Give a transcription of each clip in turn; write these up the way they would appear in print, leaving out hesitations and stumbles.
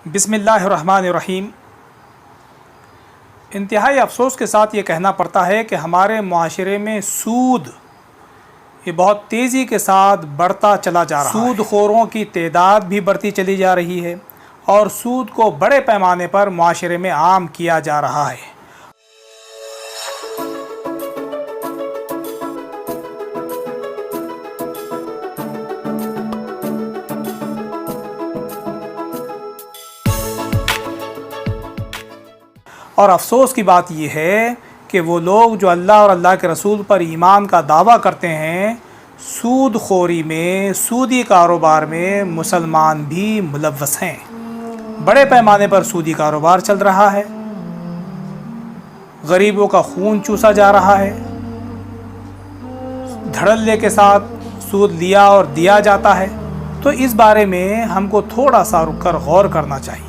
बिस्मिल्लाहिर्रहमानिर्रहीम। इंतहाई अफसोस के साथ ये कहना पड़ता है कि हमारे मुआशरे में सूद ये बहुत तेज़ी के साथ बढ़ता चला जा रहा है। सूदखोरों की तादाद भी बढ़ती चली जा रही है और सूद को बड़े पैमाने पर मुआशरे में आम किया जा रहा है। और अफसोस की बात यह है कि वो लोग जो अल्लाह और अल्लाह के रसूल पर ईमान का दावा करते हैं, सूद खोरी में, सूदी कारोबार में मुसलमान भी मुलव्वस हैं। बड़े पैमाने पर सूदी कारोबार चल रहा है, गरीबों का खून चूसा जा रहा है, धड़ल्ले के साथ सूद लिया और दिया जाता है। तो इस बारे में हमको थोड़ा सा रुक कर गौर करना चाहिए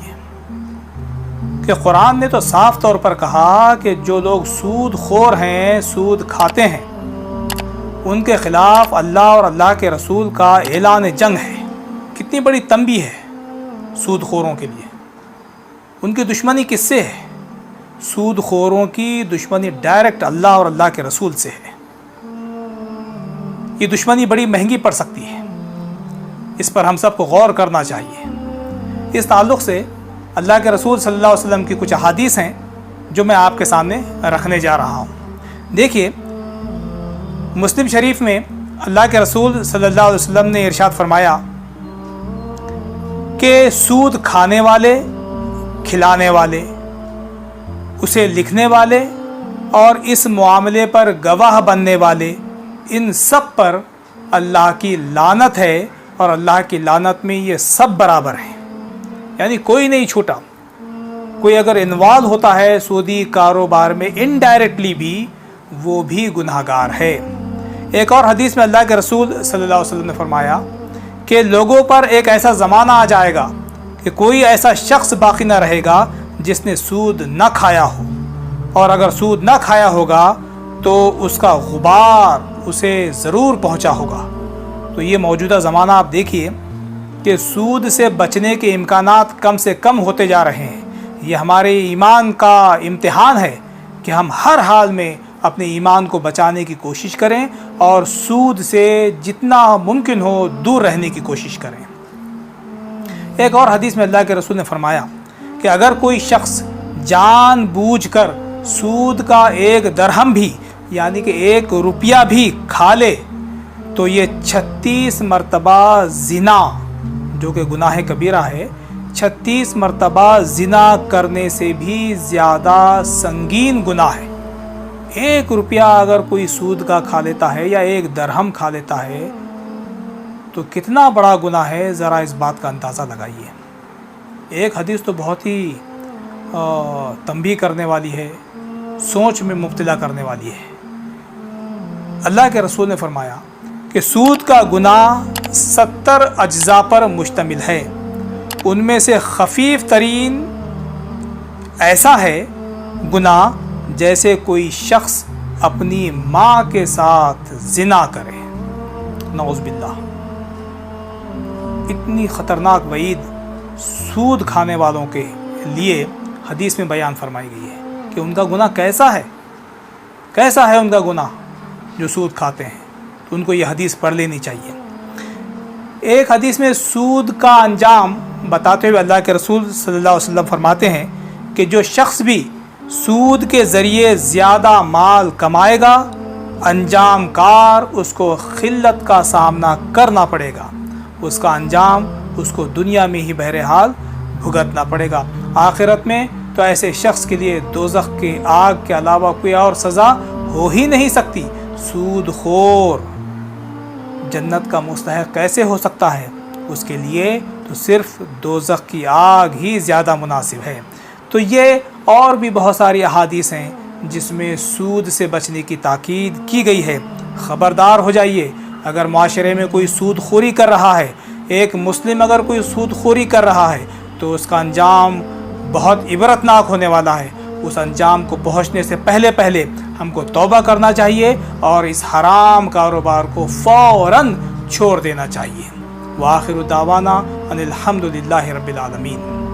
कि कुरान ने तो साफ तौर पर कहा कि जो लोग सूद खोर हैं, सूद खाते हैं, उनके ख़िलाफ़ अल्लाह और अल्लाह के रसूल का ऐलान जंग है। कितनी बड़ी तंबीह है सूद खोरों के लिए। उनकी दुश्मनी किससे है? सूद खोरों की दुश्मनी डायरेक्ट अल्लाह और अल्लाह के रसूल से है। ये दुश्मनी बड़ी महंगी पड़ सकती है, इस पर हम सबको गौर करना चाहिए। इस ताल्लुक़ से अल्लाह के रसूल सल्लल्लाहु अलैहि वसल्लम की कुछ अहादीस हैं जो मैं आपके सामने रखने जा रहा हूँ। देखिए, मुस्लिम शरीफ में अल्लाह के रसूल सल्लल्लाहु अलैहि वसल्लम ने इरशाद फरमाया कि सूद खाने वाले, खिलाने वाले, उसे लिखने वाले और इस मामले पर गवाह बनने वाले, इन सब पर अल्लाह की लानत है और अल्लाह की लानत में ये सब बराबर हैं। यानी कोई नहीं छूटा। कोई अगर इन्वॉल्व होता है सूदी कारोबार में इनडायरेक्टली भी, वो भी गुनाहगार है। एक और हदीस में अल्लाह के रसूल सल्लल्लाहु अलैहि वसल्लम ने फरमाया कि लोगों पर एक ऐसा ज़माना आ जाएगा कि कोई ऐसा शख्स बाकी ना रहेगा जिसने सूद न खाया हो, और अगर सूद न खाया होगा तो उसका गुबार उसे ज़रूर पहुँचा होगा। तो ये मौजूदा ज़माना आप देखिए कि सूद से बचने के इम्कानात कम से कम होते जा रहे हैं। ये हमारे ईमान का इम्तिहान है कि हम हर हाल में अपने ईमान को बचाने की कोशिश करें और सूद से जितना मुमकिन हो दूर रहने की कोशिश करें। एक और हदीस में अल्लाह के रसूल ने फरमाया कि अगर कोई शख्स जानबूझकर सूद का एक दरहम भी, यानी कि 1 रुपया भी खा ले, तो ये 36 मरतबा ज़िना, जो कि गुनाह कबीरा है, 36 मरतबा ज़िना करने से भी ज़्यादा संगीन गुनाह है। 1 रुपया अगर कोई सूद का खा लेता है या 1 दरहम खा लेता है तो कितना बड़ा गुनाह है, ज़रा इस बात का अंदाज़ा लगाइए। एक हदीस तो बहुत ही तंबीह करने वाली है, सोच में मुब्तला करने वाली है। अल्लाह के रसूल ने फरमाया कि सूद का गुनाह 70 अज्जा पर मुश्तमिल है। उनमें से खफीफ तरीन ऐसा है गुनाह जैसे कोई शख्स अपनी माँ के साथ जिना करे। नऊज़ बिल्लाह। इतनी ख़तरनाक वईद सूद खाने वालों के लिए हदीस में बयान फरमाई गई है कि उनका गुनाह कैसा है उनका गुनाह जो सूद खाते हैं। तो उनको ये हदीस पढ़ लेनी चाहिए। एक हदीस में सूद का अंजाम बताते हुए अल्लाह के रसूल सल्लल्लाहु अलैहि वसल्लम फरमाते हैं कि जो शख्स भी सूद के ज़रिए ज़्यादा माल कमाएगा, अंजाम कार उसको खिल्लत का सामना करना पड़ेगा। उसका अंजाम उसको दुनिया में ही बहरहाल भुगतना पड़ेगा। आखिरत में तो ऐसे शख्स के लिए दोज़ख के आग के अलावा कोई और सज़ा हो ही नहीं सकती। सूद खोर जन्नत का मुस्तहिक़ कैसे हो सकता है? उसके लिए तो सिर्फ दोज़ख की आग ही ज़्यादा मुनासिब है। तो ये और भी बहुत सारी अहादीस हैं जिसमें सूद से बचने की ताकीद की गई है। ख़बरदार हो जाइए, अगर माशरे में कोई सूद खोरी कर रहा है, एक मुस्लिम अगर कोई सूद खोरी कर रहा है, तो उसका अंजाम बहुत इबरतनाक होने वाला है। उस अंजाम को पहुँचने से पहले हमको तौबा करना चाहिए और इस हराम कारोबार को फ़ौरन छोड़ देना चाहिए। व आखिरु दावाना अनिल हम्दुलिल्लाहि रब्बिल आलमीन।